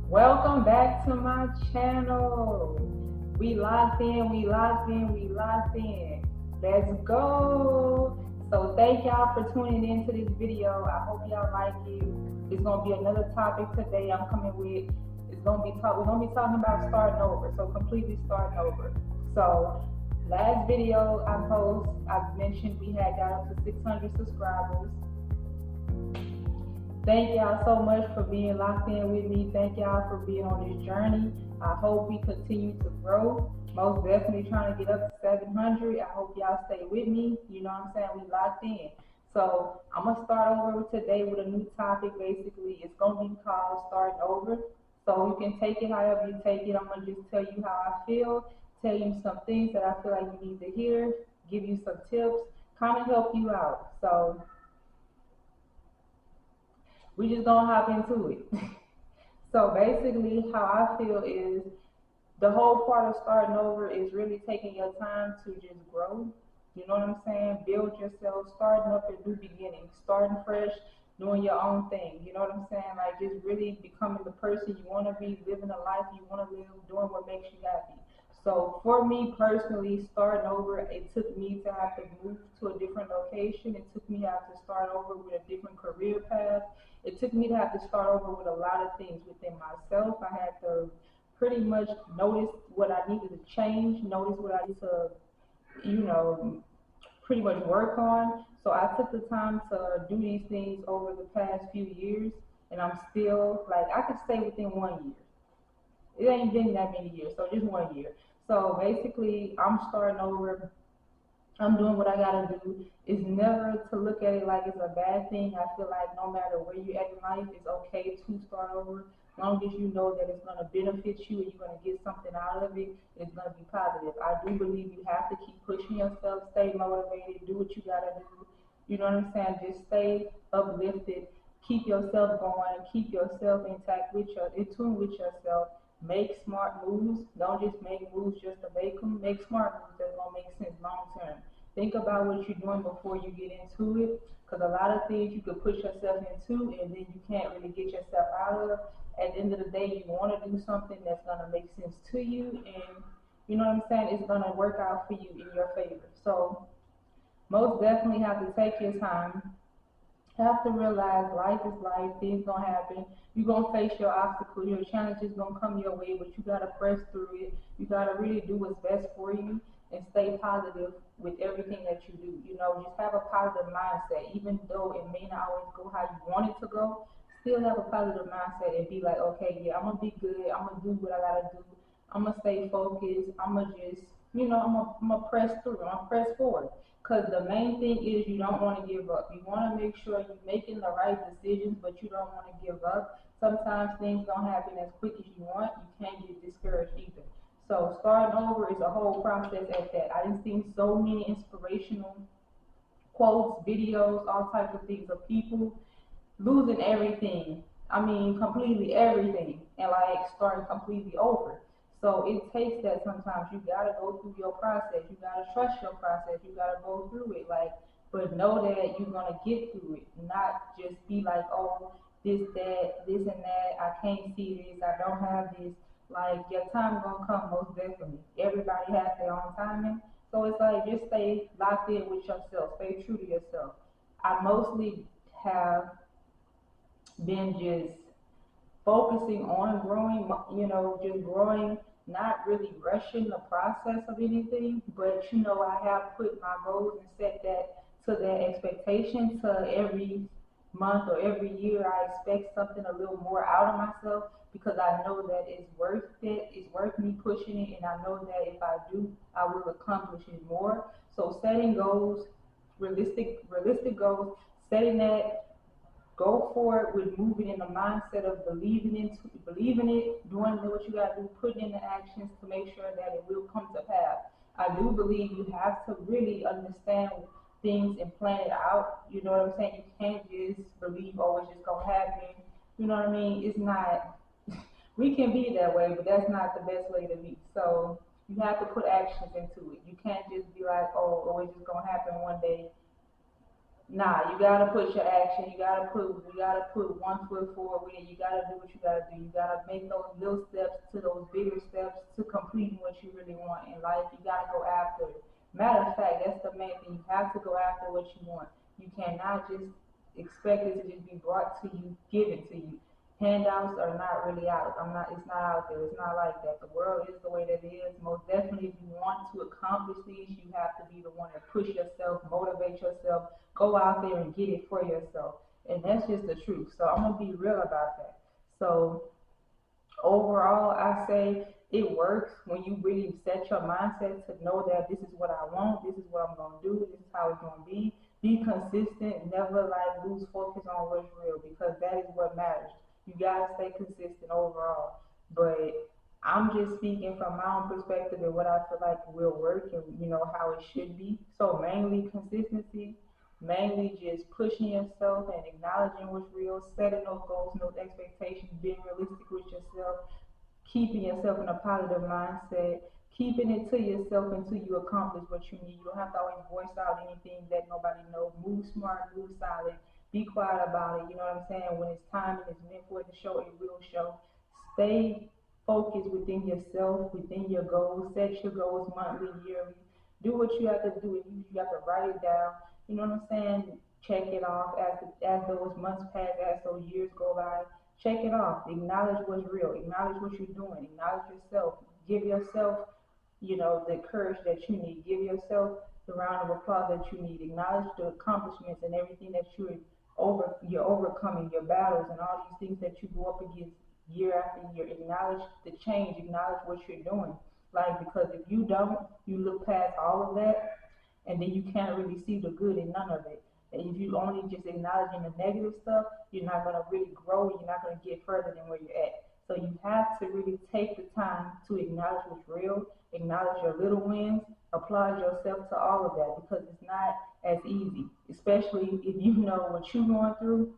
Welcome back to my channel. We locked in, we locked in, we locked in. Let's go. So thank y'all for tuning into this video. I hope y'all like it. It's gonna be another topic today I'm coming with. We're gonna be talking about starting over. So completely starting over. So last video I mentioned we had got up to 600 subscribers. Thank y'all so much for being locked in with me. Thank y'all for being on this journey. I hope we continue to grow. Most definitely trying to get up to 700. I hope y'all stay with me. You know what I'm saying? We locked in. So I'm gonna start over today with a new topic. Basically, it's gonna be called starting over. So you can take it however you take it. I'm gonna just tell you how I feel, tell you some things that I feel like you need to hear, give you some tips, kind of help you out. So we just gonna hop into it. So basically, how I feel is the whole part of starting over is really taking your time to just grow. You know what I'm saying? Build yourself, starting up a new beginning, starting fresh, doing your own thing. You know what I'm saying? Like just really becoming the person you want to be, living the life you want to live, doing what makes you happy. So for me personally, starting over, it took me to have to move to a different location. It took me to have to start over with a different career path. It took me to have to start over with a lot of things within myself. I had to pretty much notice what I needed to change, notice what I need to, you know, pretty much work on. So I took the time to do these things over the past few years, and I'm still like I could stay within 1 year. It ain't been that many years, so just 1 year. So basically, I'm starting over. I'm doing what I gotta do. It's never to look at it like it's a bad thing. I feel like no matter where you're at in life, it's okay to start over. As long as you know that it's gonna benefit you and you're gonna get something out of it, it's gonna be positive. I do believe you have to keep pushing yourself, stay motivated, do what you gotta do. You know what I'm saying? Just stay uplifted, keep yourself going, keep yourself intact with in tune with yourself. Make smart moves. Don't just make moves just to make them. Make smart moves that's gonna make sense long term. Think about what you're doing before you get into it, because a lot of things you could push yourself into and then you can't really get yourself out of. At the end of the day, you want to do something that's gonna make sense to you, and you know what I'm saying. It's gonna work out for you in your favor. So most definitely have to take your time, have to realize life is life, things gonna happen. You're gonna face your obstacles, your challenges gonna come your way, but you gotta press through it. You gotta really do what's best for you and stay positive with everything that you do. You know, just have a positive mindset, even though it may not always go how you want it to go. Still have a positive mindset and be like, okay, yeah, I'm gonna be good. I'm gonna do what I gotta do. I'm gonna stay focused. I'm gonna just, I'm gonna press through. I'm gonna press forward. Because the main thing is you don't want to give up. You want to make sure you're making the right decisions, but you don't want to give up. Sometimes things don't happen as quick as you want. You can't get discouraged either. So starting over is a whole process at that. I didn't see so many inspirational quotes, videos, all types of things of people losing everything. I mean, completely everything, and like starting completely over. So it takes that sometimes. You gotta go through your process. You gotta trust your process. You gotta go through it. Like, but know that you're gonna get through it. Not just be like, oh, this and that. I can't see this. I don't have this. Like your time gonna come most definitely. Everybody has their own timing. So it's like just stay locked in with yourself. Stay true to yourself. I mostly have been just focusing on growing, just growing, not really rushing the process of anything, but I have put my goals and set that to that expectation to every month or every year. I expect something a little more out of myself because I know that it's worth me pushing it, and I know that if I do, I will accomplish it more. So setting goals, realistic goals, setting that, go for it with moving in the mindset of believing it, doing what you gotta do, putting in the actions to make sure that it will come to pass. I do believe you have to really understand things and plan it out. You know what I'm saying? You can't just believe, oh, it's just gonna happen. You know what I mean? It's not. We can be that way, but that's not the best way to be. So you have to put actions into it. You can't just be like, oh, it's just gonna happen one day Nah, you gotta put your action. You gotta put one foot forward with it. You gotta do what you gotta do. You gotta make those little steps to those bigger steps to completing what you really want in life. You gotta go after it. Matter of fact, that's the main thing. You have to go after what you want. You cannot just expect it to just be brought to you, given to you. Handouts are not really out. I'm not. It's not out there. It's not like that. The world is the way that it is. Most definitely, if you want to accomplish these, you have to be the one that push yourself, motivate yourself, go out there and get it for yourself. And that's just the truth. So I'm gonna be real about that. So overall, I say it works when you really set your mindset to know that this is what I want, this is what I'm gonna do, this is how it's gonna be. Be consistent, never like lose focus on what's real because that is what matters. You gotta stay consistent overall. But I'm just speaking from my own perspective and what I feel like will work and how it should be. So mainly consistency, mainly just pushing yourself and acknowledging what's real, setting those goals and those expectations, being realistic with yourself, keeping yourself in a positive mindset, keeping it to yourself until you accomplish what you need. You don't have to always voice out anything that nobody knows. Move smart, move silent, be quiet about it. You know what I'm saying? When it's time and it's meant for it to show, it will show. Stay focused within yourself, within your goals. Set your goals monthly, yearly. Do what you have to do. You have to write it down. You know what I'm saying? Check it off as those months pass, as those years go by. Check it off. Acknowledge what's real. Acknowledge what you're doing. Acknowledge yourself. Give yourself, the courage that you need. Give yourself the round of applause that you need. Acknowledge the accomplishments and everything that you're overcoming, your battles and all these things that you go up against year after year. Acknowledge the change. Acknowledge what you're doing. Like because if you don't, you look past all of that and then you can't really see the good in none of it. And if you only just acknowledging the negative stuff, you're not gonna really grow. You're not gonna get further than where you're at. So you have to really take the time to acknowledge what's real, acknowledge your little wins, applaud yourself to all of that because it's not as easy, especially if you know what you're going through.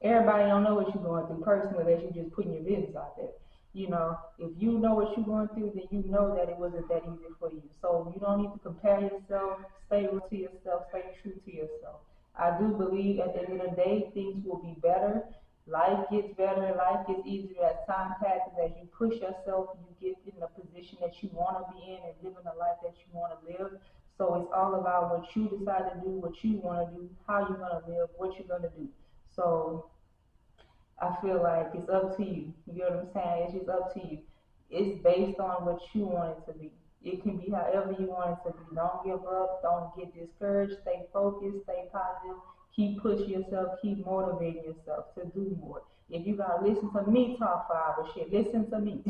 Everybody don't know what you're going through personally unless you're just putting your business out there. If you know what you're going through, then you know that it wasn't that easy for you. So you don't need to compare yourself. Stay real to yourself. Stay true to yourself. I do believe at the end of the day, things will be better. Life gets better. Life gets easier as time passes. As you push yourself, you get in the position that you want to be in and living the life that you want to live. So it's all about what you decide to do, what you want to do, how you're going to live, what you're going to do. So I feel like it's up to you. You get what I'm saying? It's just up to you. It's based on what you want it to be. It can be however you want it to be. Don't give up. Don't get discouraged. Stay focused. Stay positive. Keep pushing yourself. Keep motivating yourself to do more. If you gotta listen to me talk for hours, shit, listen to me.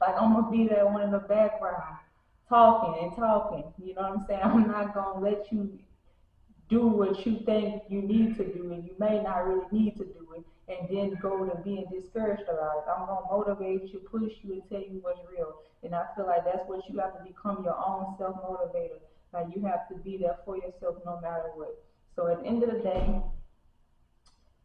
Like I'm gonna be there one in the background, talking and talking. You know what I'm saying? I'm not gonna let you do what you think you need to do and you may not really need to do it and then go to being discouraged about it. I'm gonna motivate you, push you and tell you what's real. And I feel like that's what you have to become your own self motivator. Like you have to be there for yourself no matter what. So at the end of the day,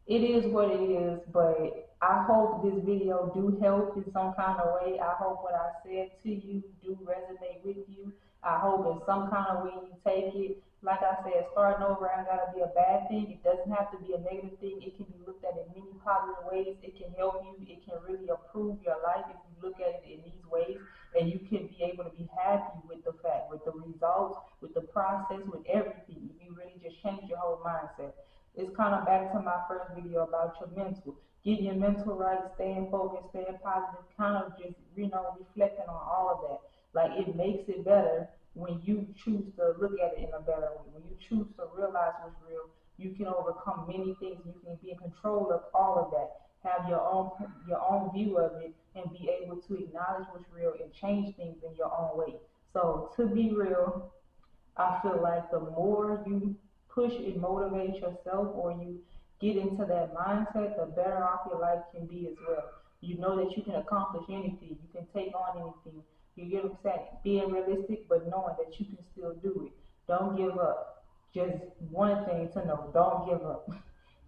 it is what it is, but I hope this video do help in some kind of way. I hope what I said to you do resonate with you. I hope in some kind of way you take it. Like I said, starting over ain't gotta be a bad thing. It doesn't have to be a negative thing. It can be looked at in many positive ways. It can help you. It can really improve your life if you look at it in these ways. And you can be able to be happy with the fact, with the results, with the process, with everything. If you really just change your whole mindset. It's kind of back to my first video about your mental. Getting your mental right, staying focused, staying positive, kind of just, reflecting on all of that. Like it makes it better when you choose to look at it in a better way. When you choose to realize what's real, you can overcome many things. You can be in control of all of that. Have your own view of it and be able to acknowledge what's real and change things in your own way. So to be real, I feel like the more you push and motivate yourself or you get into that mindset, the better off your life can be as well. You know that you can accomplish anything, you can take on anything. You get what I'm saying? Being realistic, but knowing that you can still do it. Don't give up. Just one thing to know, don't give up.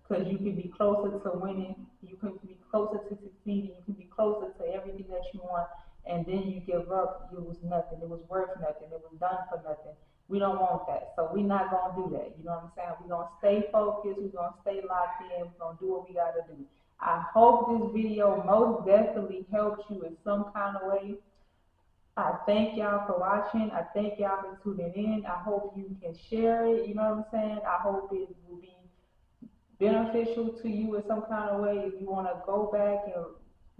Because you can be closer to winning, you can be closer to succeeding, you can be closer to everything that you want, and then you give up, it was nothing, it was worth nothing, it was done for nothing. We don't want that. So we're not gonna do that. You know what I'm saying? We're gonna stay focused, we're gonna stay locked in, we're gonna do what we gotta do. I hope this video most definitely helped you in some kind of way. I thank y'all for watching. I thank y'all for tuning in. I hope you can share it. You know what I'm saying? I hope it will be beneficial to you in some kind of way. If you want to go back and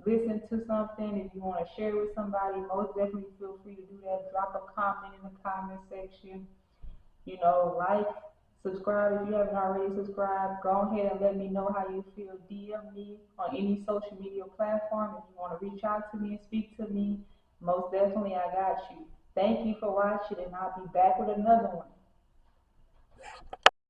listen to something, if you want to share with somebody, most definitely feel free to do that. Drop a comment in the comment section. You know, like, subscribe if you haven't already subscribed. Go ahead and let me know how you feel. DM me on any social media platform if you want to reach out to me and speak to me. Most definitely, I got you. Thank you for watching, and I'll be back with another one.